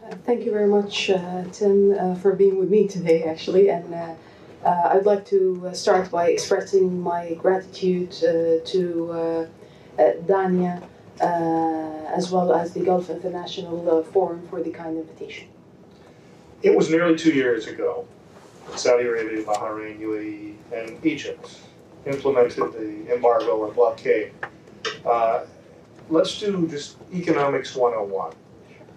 Thank you very much, Tim, for being with me today, actually. And I'd like to start by expressing my gratitude to Dania, as well as the Gulf International Forum for the kind invitation. It was nearly 2 years ago that Saudi Arabia, Bahrain, UAE, and Egypt implemented the embargo or blockade. Let's do just economics 101.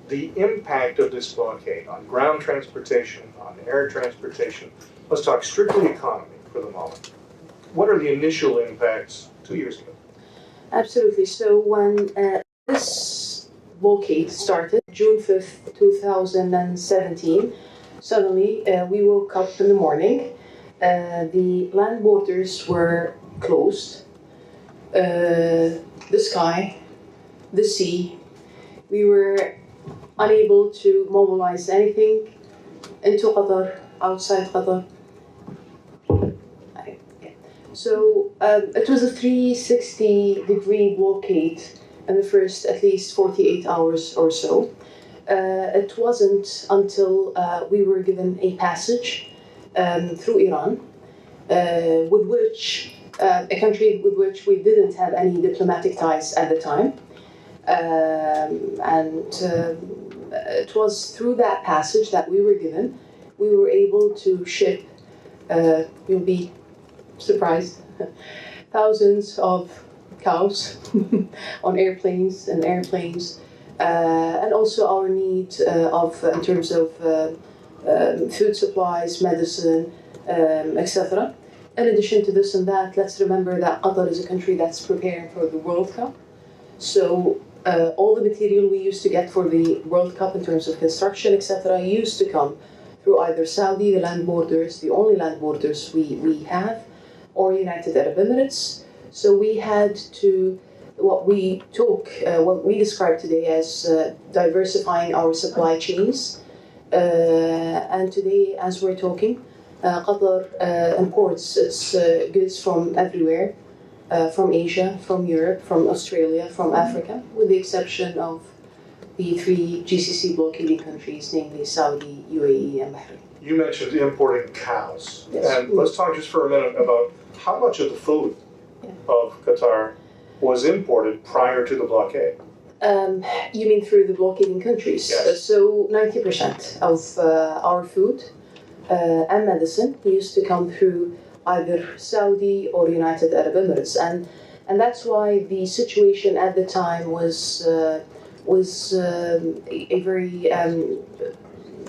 The impact of this blockade on ground transportation, on air transportation. Let's talk strictly economy for the moment. What are the initial impacts 2 years ago? Absolutely. So when this blockade started, June 5th, 2017, suddenly we woke up in the morning. The land borders were closed. The sky, the sea. We were unable to mobilize anything into Qatar, outside Qatar. So it was a 360-degree blockade in the first at least 48 hours or so. It wasn't until we were given a passage through Iran, with which a country with which we didn't have any diplomatic ties at the time. It was through that passage that we were given, we were able to ship, you'll be surprised, thousands of cows on airplanes, and also our need in terms of food supplies, medicine, etc. In addition to this and that, let's remember that Qatar is a country that's preparing for the World Cup. So all the material we used to get for the World Cup in terms of construction, etc., used to come through either Saudi, the land borders, the only land borders we have, or United Arab Emirates. So we had to, what we describe today as diversifying our supply chains. And today, as we're talking, Qatar imports its goods from everywhere. From Asia, from Europe, from Australia, from Africa, with the exception of the 3 GCC blockading countries, namely Saudi, UAE, and Bahrain. You mentioned importing cows. Yes. And let's talk just for a minute about how much of the food of Qatar was imported prior to the blockade. You mean through the blockading countries? Yes. So 90% of our food and medicine used to come through either Saudi or United Arab Emirates, and that's why the situation at the time was a very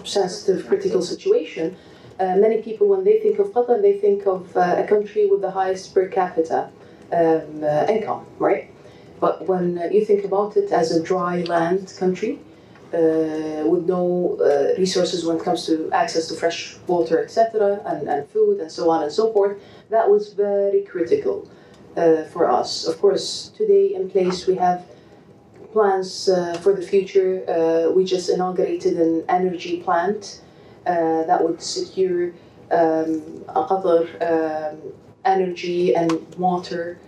sensitive, critical situation. Many people, when they think of Qatar, they think of a country with the highest per capita income, right? But when you think about it as a dry land country, with no resources when it comes to access to fresh water, etc., and food, and so on and so forth, that was very critical for us. Of course, today in place we have plans for the future. We just inaugurated an energy plant that would secure Qatar energy and water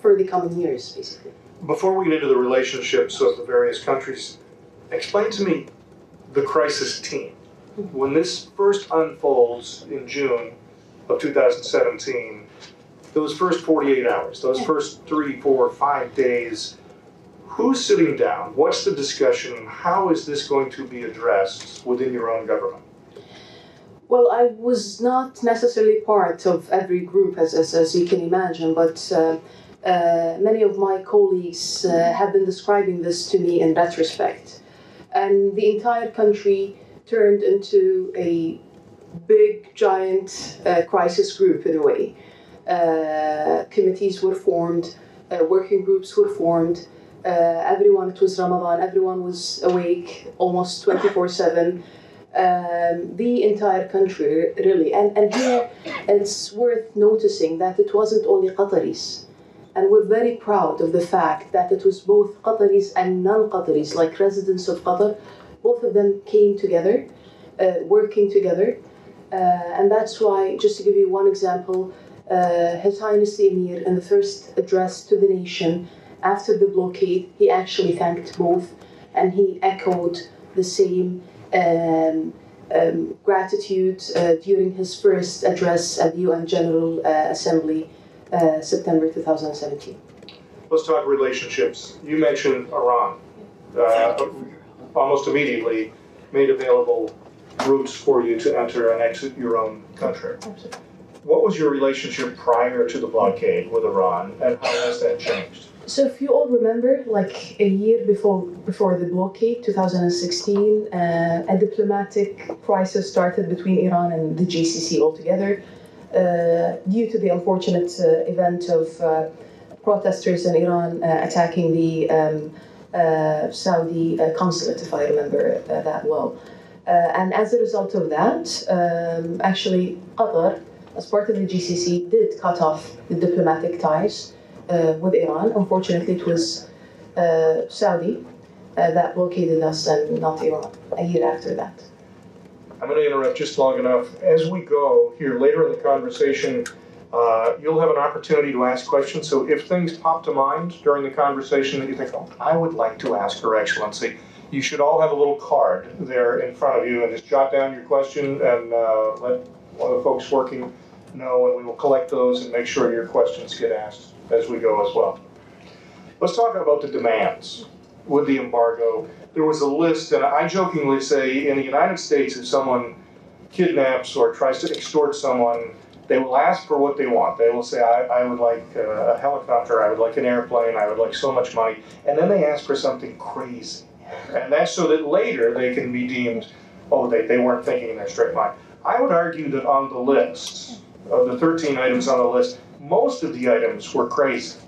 for the coming years, basically. Before we get into the relationships of the various countries, explain to me the crisis team. When this first unfolds in June of 2017, those first 48 hours, those first 3, 4, 5 days, who's sitting down? What's the discussion? How is this going to be addressed within your own government? Well, I was not necessarily part of every group, as you can imagine, but many of my colleagues have been describing this to me in retrospect. And the entire country turned into a big, giant crisis group in a way. Committees were formed, working groups were formed. Everyone, it was Ramadan, everyone was awake almost 24/7. The entire country, really. And here it's worth noticing that it wasn't only Qataris. And we're very proud of the fact that it was both Qataris and non-Qataris, like residents of Qatar. Both of them came together, working together. And that's why, just to give you one example, His Highness the Emir, in the first address to the nation after the blockade, he actually thanked both and he echoed the same gratitude during his first address at the UN General Assembly, September 2017. Let's talk relationships. You mentioned Iran. Almost immediately made available routes for you to enter and exit your own country. Absolutely. What was your relationship prior to the blockade with Iran, and how has that changed? So if you all remember, like a year before the blockade, 2016, a diplomatic crisis started between Iran and the GCC altogether due to the unfortunate event of protesters in Iran attacking the Saudi consulate, if I remember that well. And as a result of that, actually Qatar, as part of the GCC, did cut off the diplomatic ties with Iran. Unfortunately, it was Saudi that blockaded us and not Iran a year after that. I'm going to interrupt just long enough. As we go here later in the conversation, you'll have an opportunity to ask questions. So if things pop to mind during the conversation that you think, oh, I would like to ask Her Excellency, you should all have a little card there in front of you, and just jot down your question and let one of the folks working know, and we will collect those and make sure your questions get asked as we go as well. Let's talk about the demands with the embargo. There was a list, and I jokingly say in the United States, if someone kidnaps or tries to extort someone, they will ask for what they want. They will say, I would like a helicopter, I would like an airplane, I would like so much money, and then they ask for something crazy. And that's so that later they can be deemed, oh, they weren't thinking in their straight mind. I would argue that on the list, of the 13 items on the list, most of the items were crazy.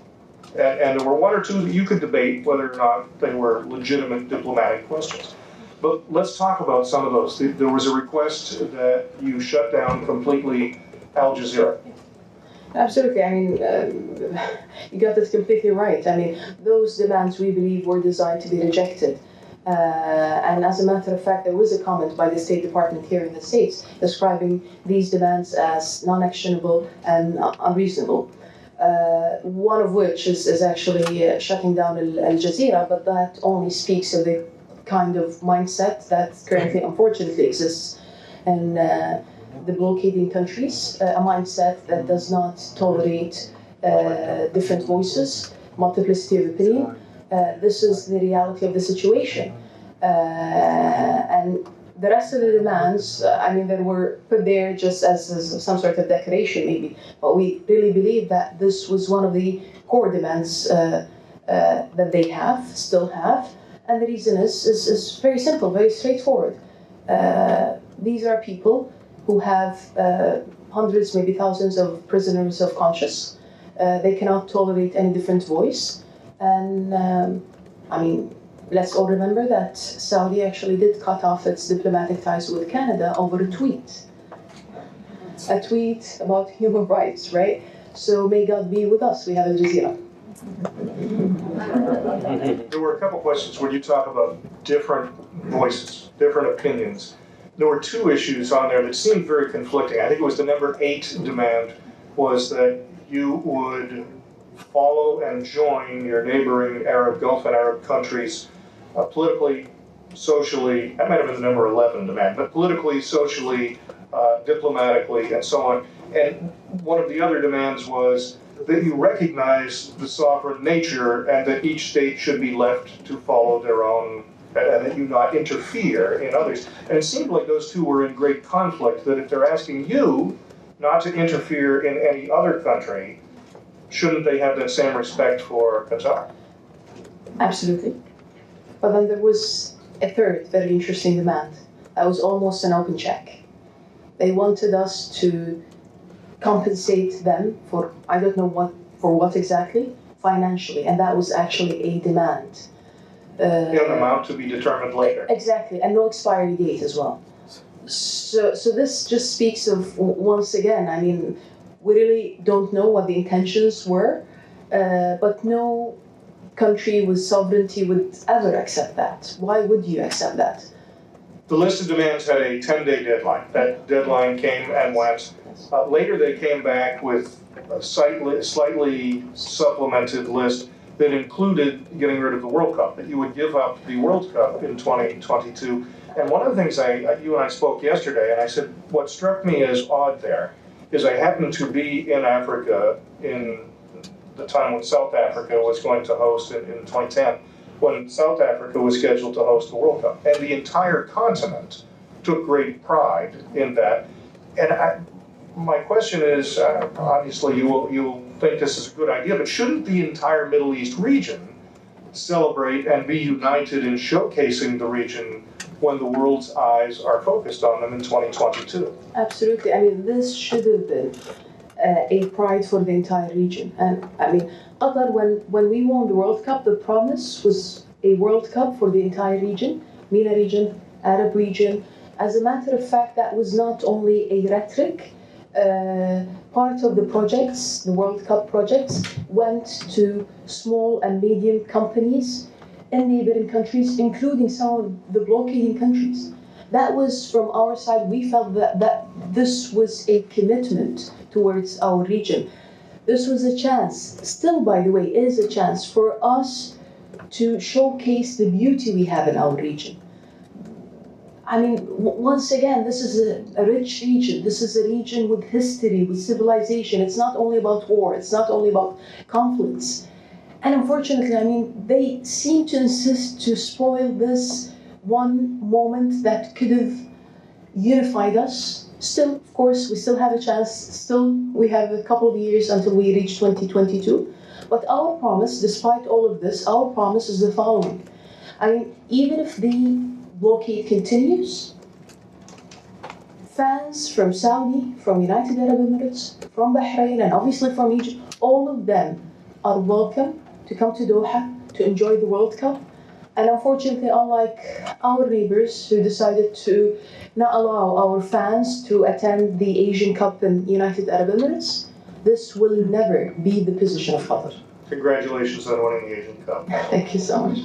And there were one or two that you could debate whether or not they were legitimate diplomatic questions. But let's talk about some of those. There was a request that you shut down completely Al Jazeera. Absolutely. I mean, you got this completely right. I mean, those demands we believe were designed to be rejected. And as a matter of fact, there was a comment by the State Department here in the States describing these demands as non-actionable and unreasonable. One of which is actually shutting down Al Jazeera, but that only speaks of the kind of mindset that currently, unfortunately, exists in the blockading countries, a mindset that does not tolerate different voices, multiplicity of opinion. This is the reality of the situation. And the rest of the demands, I mean, they were put there just as some sort of decoration, maybe. But we really believe that this was one of the core demands that they still have. And the reason is very simple, very straightforward. These are people who have hundreds, maybe thousands of prisoners of conscience. They cannot tolerate any different voice. And, I mean, let's all remember that Saudi actually did cut off its diplomatic ties with Canada over a tweet. A tweet about human rights, right? So may God be with us. We have Al Jazeera. There were a couple questions where you talk about different voices, different opinions. There were two issues on there that seemed very conflicting. I think it was the number 8 demand was that you would follow and join your neighboring Arab Gulf and Arab countries politically, socially. That might have been the number 11 demand, but politically, socially, diplomatically, and so on. And one of the other demands was that you recognize the sovereign nature and that each state should be left to follow their own, and that you not interfere in others. And it seemed like those two were in great conflict, that if they're asking you not to interfere in any other country, shouldn't they have that same respect for Qatar? Absolutely. But then there was a third very interesting demand. That was almost an open check. They wanted us to compensate them for, I don't know what exactly, financially, and that was actually a demand. An amount to be determined later. Exactly, and no expiry date as well. So this just speaks of, once again, I mean, we really don't know what the intentions were, but no country with sovereignty would ever accept that. Why would you accept that? The list of demands had a 10-day deadline. That deadline came and went. Later they came back with a slightly supplemented list, that included getting rid of the World Cup, that you would give up the World Cup in 2022. And one of the things you and I spoke yesterday, and I said, what struck me as odd there is I happened to be in Africa in the time when South Africa was going to host in 2010, when South Africa was scheduled to host the World Cup. And the entire continent took great pride in that. And my question is, obviously you'll think this is a good idea, but shouldn't the entire Middle East region celebrate and be united in showcasing the region when the world's eyes are focused on them in 2022? Absolutely. I mean, this should have been a pride for the entire region. And I mean, Qatar, when we won the World Cup, the promise was a World Cup for the entire region, MENA region, Arab region. As a matter of fact, that was not only a rhetoric. Part of the projects, the World Cup projects, went to small and medium companies in neighboring countries, including some of the blockading countries. That was from our side. We felt that this was a commitment towards our region. This was a chance, still by the way, is a chance for us to showcase the beauty we have in our region. I mean, once again, this is a rich region. This is a region with history, with civilization. It's not only about war. It's not only about conflicts. And unfortunately, I mean, they seem to insist to spoil this one moment that could have unified us. Still, of course, we still have a chance. Still, we have a couple of years until we reach 2022. But our promise, despite all of this, our promise is the following. I mean, even if the blockade continues, fans from Saudi, from United Arab Emirates, from Bahrain, and obviously from Egypt, all of them are welcome to come to Doha to enjoy the World Cup. And unfortunately, unlike our neighbors who decided to not allow our fans to attend the Asian Cup in United Arab Emirates, this will never be the position of Qatar. Congratulations on winning the Asian Cup. Thank you so much.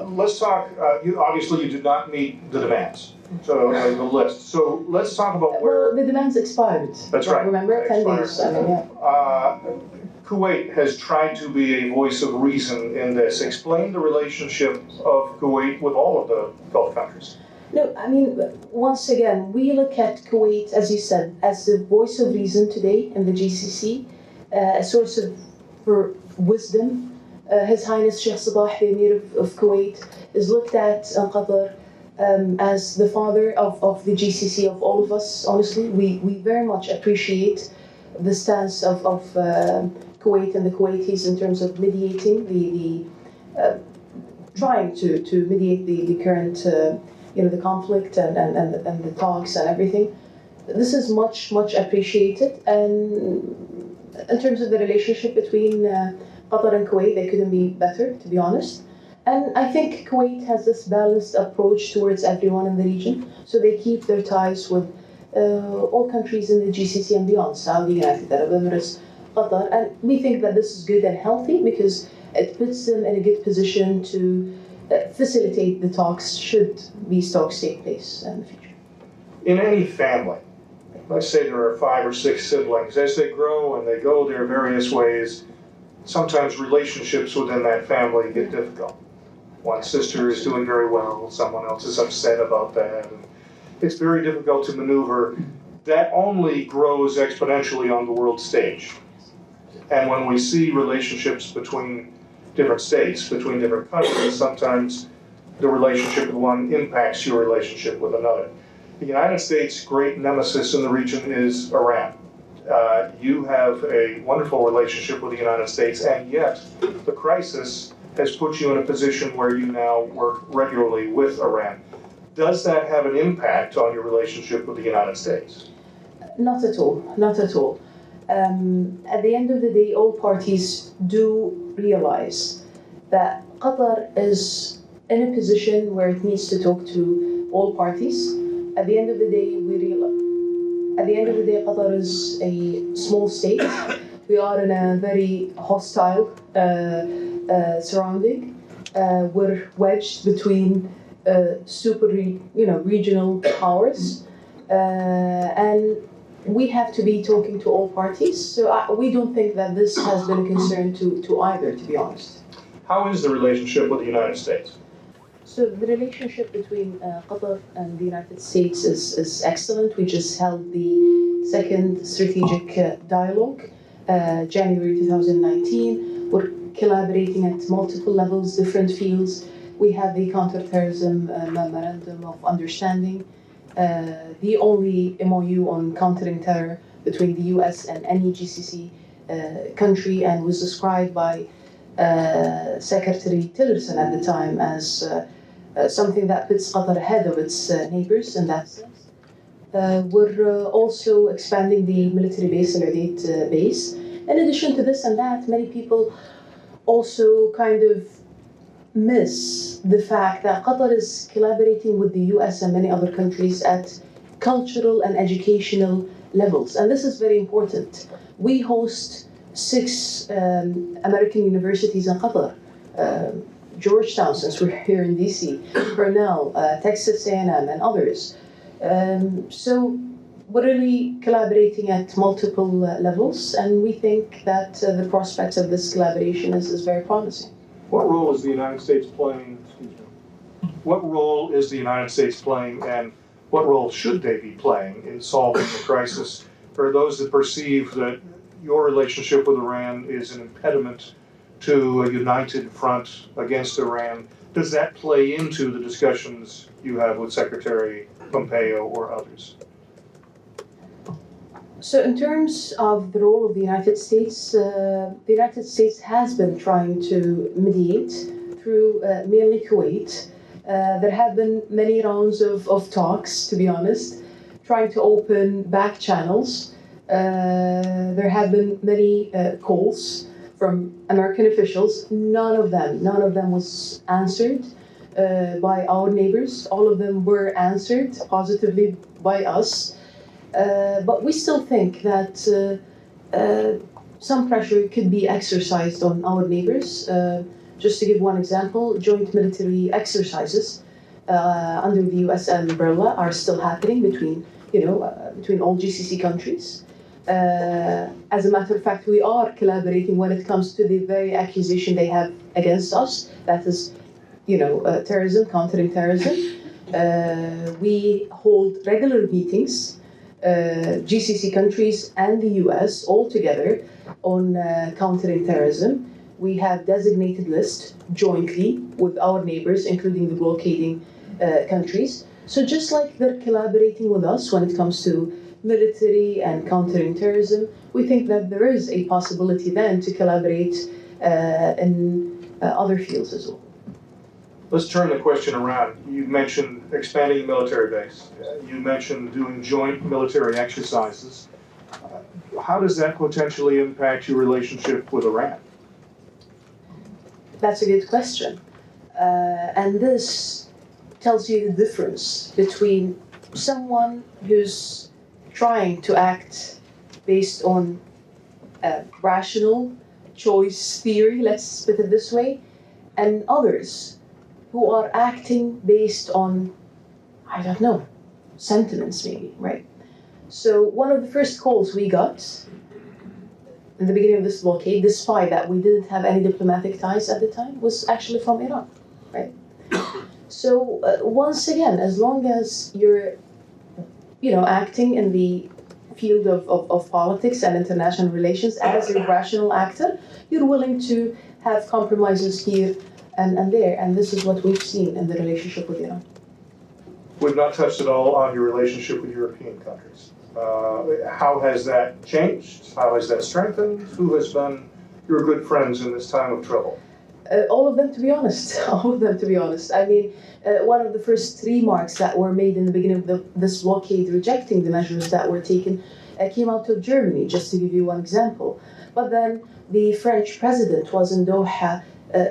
Let's talk, you did not meet the demands, so the list. So let's talk about where... Well, the demands expired. That's right. Remember, 10 days. I mean, yeah. Kuwait has tried to be a voice of reason in this. Explain the relationship of Kuwait with all of the Gulf countries. No, I mean, once again, we look at Kuwait, as you said, as the voice of reason today in the GCC, a source of for wisdom. His Highness Sheikh Sabah, the Emir of Kuwait, is looked at Al-Khater as the father of the GCC, of all of us. Honestly, we very much appreciate the stance of Kuwait and the Kuwaitis in terms of mediating trying to mediate the current the conflict and the talks and everything. This is much appreciated, and in terms of the relationship between Qatar and Kuwait, they couldn't be better, to be honest. And I think Kuwait has this balanced approach towards everyone in the region, so they keep their ties with all countries in the GCC and beyond, Saudi, United Arab Emirates, Qatar, and we think that this is good and healthy because it puts them in a good position to facilitate the talks should these talks take place in the future. In any family, let's say there are 5 or 6 siblings, as they grow and they go their various ways, sometimes relationships within that family get difficult. One sister is doing very well, someone else is upset about that. And it's very difficult to maneuver. That only grows exponentially on the world stage. And when we see relationships between different states, between different countries, sometimes the relationship with one impacts your relationship with another. The United States' great nemesis in the region is Iran. You have a wonderful relationship with the United States, and yet the crisis has put you in a position where you now work regularly with Iran. Does that have an impact on your relationship with the United States? Not at all, not at all. At the end of the day, all parties do realize that Qatar is in a position where it needs to talk to all parties. At the end of the day, Qatar is a small state. We are in a very hostile surrounding. We're wedged between super regional powers, and we have to be talking to all parties. So we don't think that this has been a concern to either, to be honest. How is the relationship with the United States? So the relationship between Qatar and the United States is excellent. We just held the second strategic dialogue, January 2019. We're collaborating at multiple levels, different fields. We have the counterterrorism memorandum of understanding, the only MOU on countering terror between the US and any GCC country, and was described by Secretary Tillerson at the time as something that puts Qatar ahead of its neighbors in that sense. We're also expanding the military base, Al-Khater base. In addition to this and that, many people also kind of miss the fact that Qatar is collaborating with the US and many other countries at cultural and educational levels. And this is very important. We host 6 American universities in Qatar. Georgetown, since we're here in DC, Cornell, Texas A&M, and others. So we're really collaborating at multiple levels, and we think that the prospects of this collaboration is very promising. What role is the United States playing? What role is the United States playing, and what role should they be playing in solving the crisis for those that perceive that your relationship with Iran is an impediment to a united front against Iran? Does that play into the discussions you have with Secretary Pompeo or others? So in terms of the role of the United States has been trying to mediate through mainly Kuwait. There have been many rounds of talks, to be honest, trying to open back channels. There have been many calls from American officials. None of them was answered by our neighbors. All of them were answered positively by us. But we still think that some pressure could be exercised on our neighbors. Just to give one example, joint military exercises under the US umbrella are still happening between all GCC countries. As a matter of fact, we are collaborating when it comes to the very accusation they have against us. That is, terrorism, countering terrorism. We hold regular meetings, GCC countries and the US all together on countering terrorism. We have designated lists jointly with our neighbors, including the blockading countries. So just like they're collaborating with us when it comes to military and countering terrorism, we think that there is a possibility then to collaborate in other fields as well. Let's turn the question around. You mentioned expanding the military base. You mentioned doing joint military exercises. How does that potentially impact your relationship with Iran? That's a good question. And this tells you the difference between someone who's trying to act based on rational choice theory, let's put it this way, and others who are acting based on, sentiments maybe, right? So one of the first calls we got in the beginning of this blockade, despite that we didn't have any diplomatic ties at the time, was actually from Iran, right? So once again, as long as you're, acting in the field of politics and international relations as a rational actor, you're willing to have compromises here and there, and this is what we've seen in the relationship with Iran. We've not touched at all on your relationship with European countries. How has that changed? How has that strengthened? Who has been your good friends in this time of trouble? All of them, to be honest. All of them, to be honest. I mean, one of the first remarks that were made in the beginning of this blockade, rejecting the measures that were taken, came out of Germany, just to give you one example. But then the French president was in Doha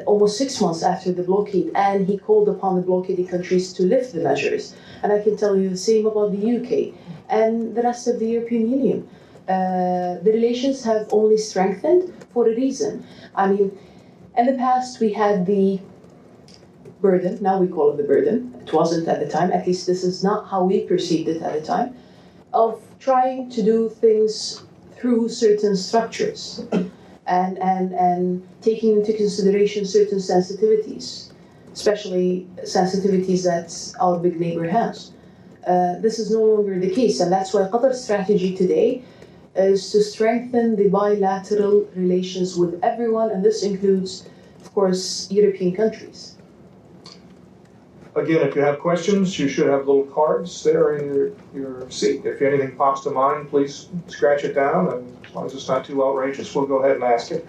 almost 6 months after the blockade, and he called upon the blockading countries to lift the measures. And I can tell you the same about the UK and the rest of the European Union. The relations have only strengthened for a reason. I mean, in the past we had the burden, now we call it the burden. It wasn't at the time, at least this is not how we perceived it at the time. of trying to do things through certain structures and taking into consideration certain sensitivities, especially sensitivities that our big neighbor has. This is no longer the case, and that's why Qatar's strategy today is to strengthen the bilateral relations with everyone, and this includes, of course, European countries. Again, if you have questions, you should have little cards there in your seat. If anything pops to mind, please scratch it down, and as long as it's not too outrageous, we'll go ahead and ask it.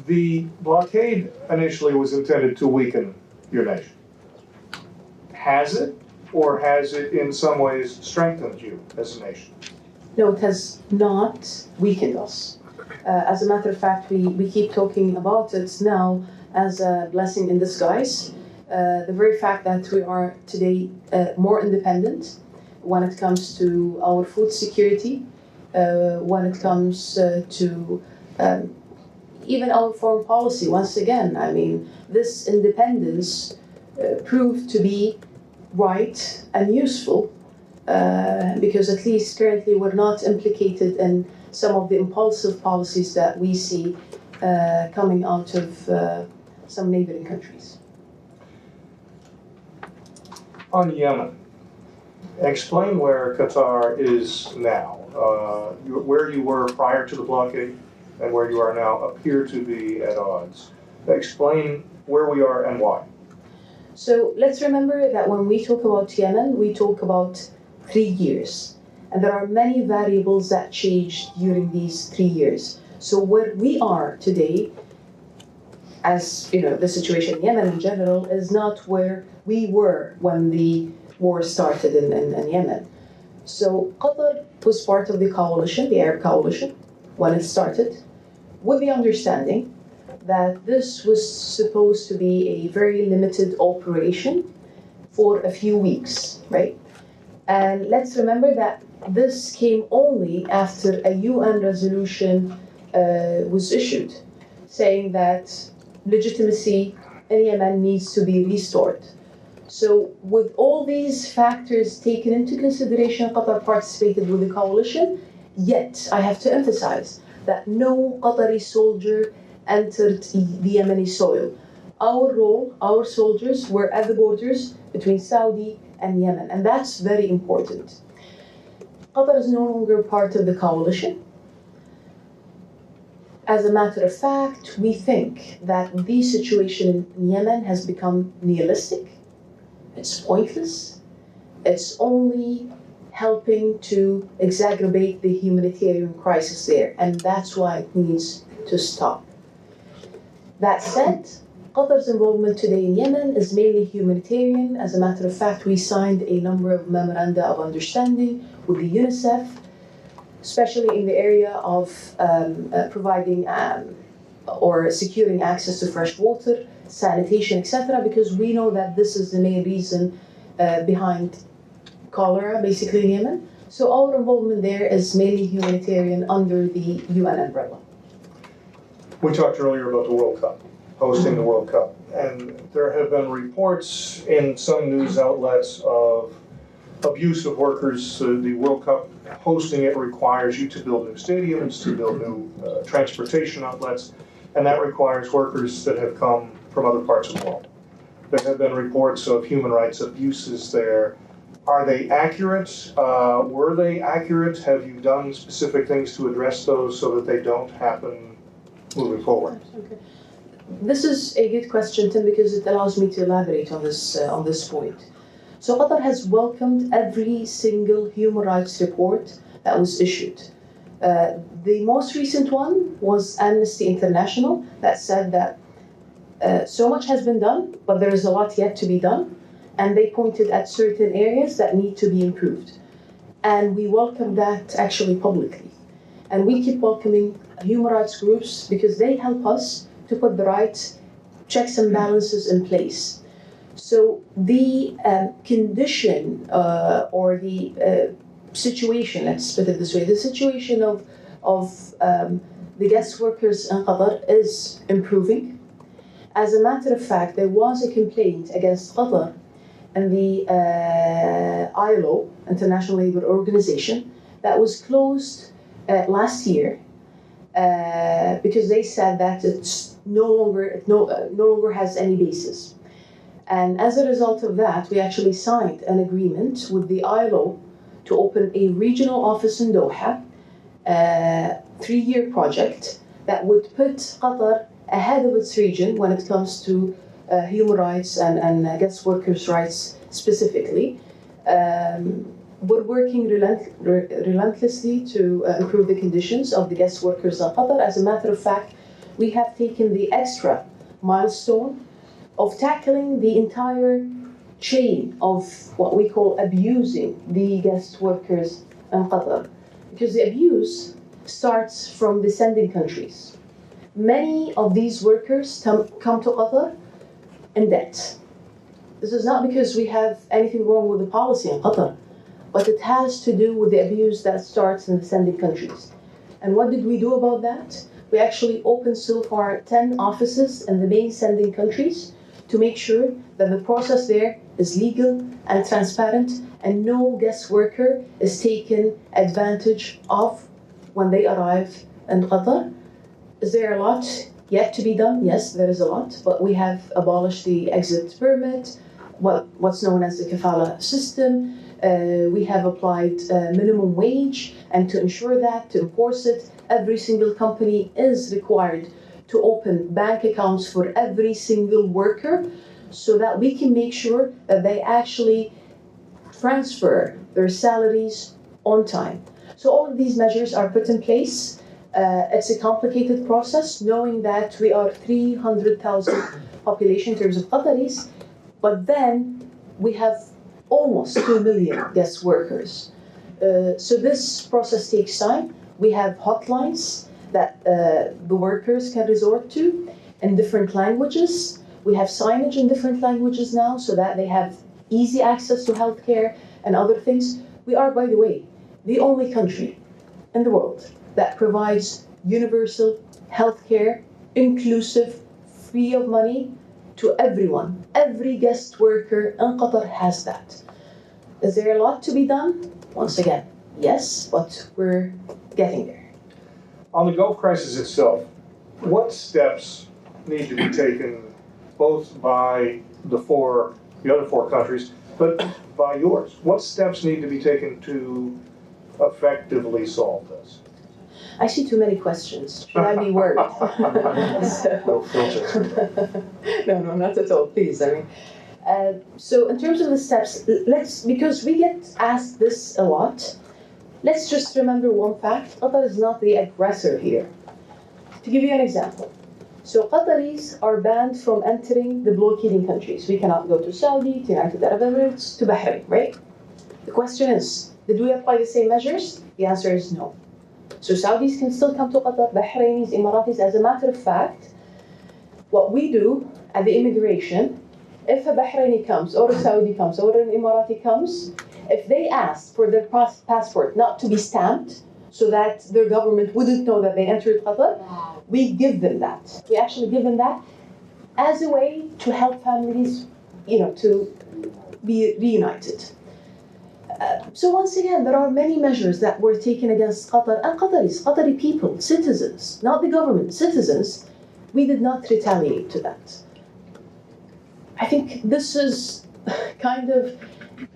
The blockade initially was intended to weaken your nation. Has it, or has it in some ways strengthened you as a nation? No, it has not weakened us. As a matter of fact, we keep talking about it now as a blessing in disguise. The very fact that we are today more independent when it comes to our food security, when it comes to even our foreign policy. Once again, I mean, this independence proved to be right and useful because at least currently we're not implicated in some of the impulsive policies that we see coming out of some neighboring countries. On Yemen, explain where Qatar is now. Where you were prior to the blockade and where you are now appear to be at odds. Explain where we are and why. So let's remember that when we talk about Yemen, we talk about 3 years. And there are many variables that changed during these 3 years. So where we are today, as you know, the situation in Yemen in general is not where we were when the war started in Yemen. So Qatar was part of the coalition, the Arab coalition, when it started, with the understanding that this was supposed to be a very limited operation for a few weeks, right? And let's remember that this came only after a UN resolution was issued, saying that legitimacy in Yemen needs to be restored. So with all these factors taken into consideration, Qatar participated with the coalition, yet I have to emphasize that no Qatari soldier entered the Yemeni soil. Our role, our soldiers were at the borders between Saudi and Yemen, and that's very important. Qatar is no longer part of the coalition. As a matter of fact, we think that the situation in Yemen has become nihilistic. It's pointless. It's only helping to exacerbate the humanitarian crisis there, and that's why it needs to stop. That said, Qatar's involvement today in Yemen is mainly humanitarian. As a matter of fact, we signed a number of memoranda of understanding with the UNICEF, especially in the area of providing or securing access to fresh water, sanitation, etc., because we know that this is the main reason behind cholera, basically in Yemen. So our involvement there is mainly humanitarian under the UN umbrella. We talked earlier about the World Cup, hosting the World Cup, and there have been reports in some news outlets of abuse of workers. The World Cup, hosting it requires you to build new stadiums, to build new transportation outlets, and that requires workers that have come from other parts of the world. There have been reports of human rights abuses there. Are they accurate? Were they accurate? Have you done specific things to address those so that they don't happen moving forward? Okay. This is a good question, Tim, because it allows me to elaborate on this point. So Qatar has welcomed every single human rights report that was issued. The most recent one was Amnesty International that said that so much has been done, but there is a lot yet to be done. And they pointed at certain areas that need to be improved. And we welcome that actually publicly. And we keep welcoming human rights groups because they help us to put the right checks and balances in place. So the condition or the situation, let's put it this way, the situation of the guest workers in Qatar is improving. As a matter of fact, there was a complaint against Qatar and the ILO, International Labour Organization, that was closed last year because they said that it no longer has any basis. And as a result of that, we actually signed an agreement with the ILO to open a regional office in Doha, a 3-year project that would put Qatar ahead of its region when it comes to human rights and guest workers' rights specifically. We're working relentlessly to improve the conditions of the guest workers in Qatar. As a matter of fact, we have taken the extra milestone of tackling the entire chain of what we call abusing the guest workers in Qatar. Because the abuse starts from the sending countries. Many of these workers come to Qatar in debt. This is not because we have anything wrong with the policy in Qatar, but it has to do with the abuse that starts in the sending countries. And what did we do about that? We actually opened so far 10 offices in the main sending countries to make sure that the process there is legal and transparent and no guest worker is taken advantage of when they arrive in Qatar. Is there a lot yet to be done? Yes, there is a lot, but we have abolished the exit permit, what's known as the kafala system. We have applied minimum wage, and to ensure that, to enforce it, every single company is required to open bank accounts for every single worker so that we can make sure that they actually transfer their salaries on time. So all of these measures are put in place. It's a complicated process, knowing that we are 300,000 population in terms of Qataris, but then we have almost 2 million guest workers. So this process takes time. We have hotlines that the workers can resort to in different languages. We have signage in different languages now so that they have easy access to healthcare and other things. We are, by the way, the only country in the world that provides universal healthcare, inclusive, free of money to everyone. Every guest worker in Qatar has that. Is there a lot to be done? Once again, yes, but we're getting there. On the Gulf crisis itself, what steps need to be taken both by the other four countries, but by yours? What steps need to be taken to effectively solve this? I see too many questions. Should I be worried? No filter. No, not at all. Please, I mean. So in terms of the steps, because we get asked this a lot, let's just remember one fact. Qatar is not the aggressor here. To give you an example, so Qataris are banned from entering the blockading countries. We cannot go to Saudi, to United Arab Emirates, to Bahrain, right? The question is, did we apply the same measures? The answer is no. So Saudis can still come to Qatar, Bahrainis, Emiratis. As a matter of fact, what we do at the immigration, if a Bahraini comes, or a Saudi comes, or an Emirati comes, if they ask for their passport not to be stamped, so that their government wouldn't know that they entered Qatar, we give them that. We actually give them that as a way to help families, to be reunited. So once again, there are many measures that were taken against Qatar and Qataris, Qatari people, citizens, not the government, citizens. We did not retaliate to that. I think this is kind of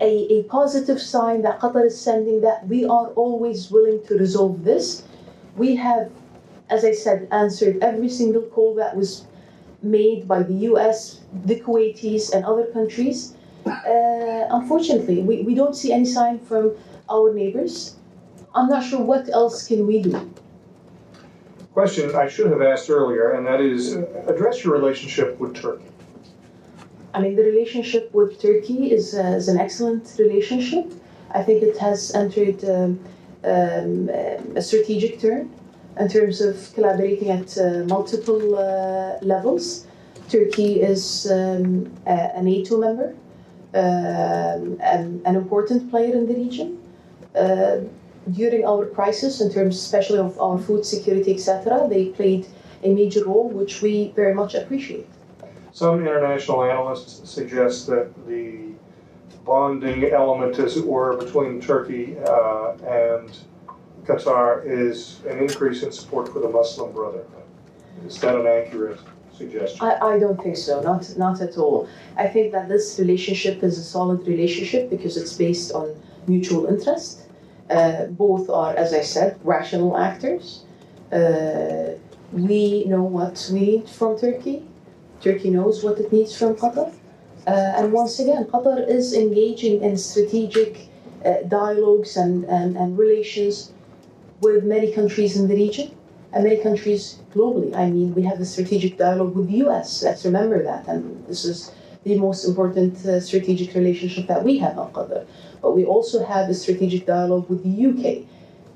a positive sign that Qatar is sending, that we are always willing to resolve this. We have, as I said, answered every single call that was made by the US, the Kuwaitis, and other countries. Unfortunately, we don't see any sign from our neighbors. I'm not sure what else can we do. Question I should have asked earlier, and that is, address your relationship with Turkey. I mean, the relationship with Turkey is an excellent relationship. I think it has entered a strategic turn in terms of collaborating at multiple levels. Turkey is a NATO member, an important player in the region. During our crisis, in terms especially of our food security, etc., they played a major role, which we very much appreciate. Some international analysts suggest that the bonding element, as it were, between Turkey and Qatar is an increase in support for the Muslim Brotherhood. Is that an accurate suggestion? I don't think so, not at all. I think that this relationship is a solid relationship because it's based on mutual interest. Both are, as I said, rational actors. We know what we need from Turkey. Turkey knows what it needs from Qatar. And once again, Qatar is engaging in strategic dialogues and relations with many countries in the region and many countries globally. I mean, we have a strategic dialogue with the US. Let's remember that. And this is the most important strategic relationship that we have on Qatar. But we also have a strategic dialogue with the UK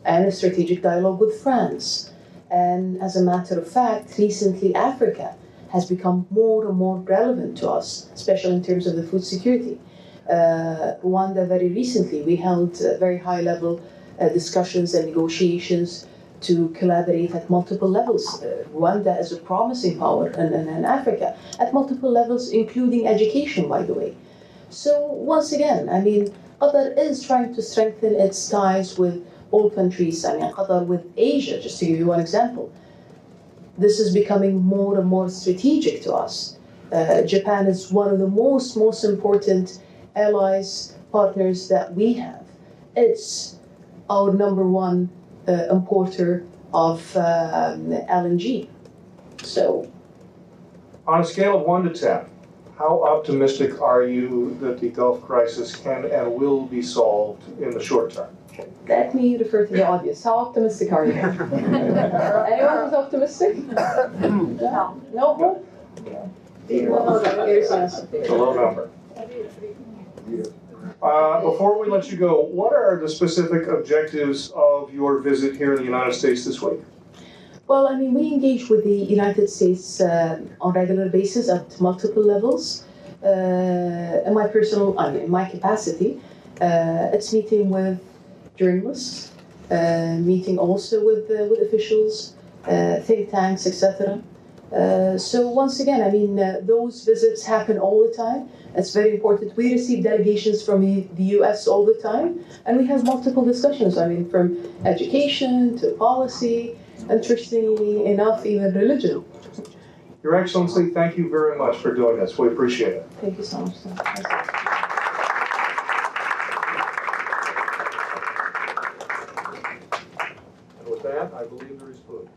and a strategic dialogue with France. And as a matter of fact, recently Africa has become more and more relevant to us, especially in terms of the food security. Rwanda, very recently, we held very high-level discussions and negotiations to collaborate at multiple levels. Rwanda is a promising power in Africa at multiple levels, including education, by the way. So once again, I mean, Qatar is trying to strengthen its ties with all countries. I mean, Qatar with Asia, just to give you one example. This is becoming more and more strategic to us. Japan is one of the most important allies, partners that we have. It's our number one importer of LNG. So, on a scale of 1 to 10, how optimistic are you that the Gulf crisis can and will be solved in the short term? Let me refer to the obvious. How optimistic are you? Anyone who's optimistic? No? No hope? Here's the answer. It's a low number. Before we let you go, what are the specific objectives of your visit here in the United States this week? Well, I mean, we engage with the United States on a regular basis at multiple levels. In my capacity, it's meeting with journalists, meeting also with officials, think tanks, etc. So once again, I mean, those visits happen all the time. It's very important. We receive delegations from the US all the time, and we have multiple discussions. I mean, from education to policy, interestingly enough, even religion. Your Excellency, thank you very much for doing this. We appreciate it. Thank you so much. And with that, I believe there is food.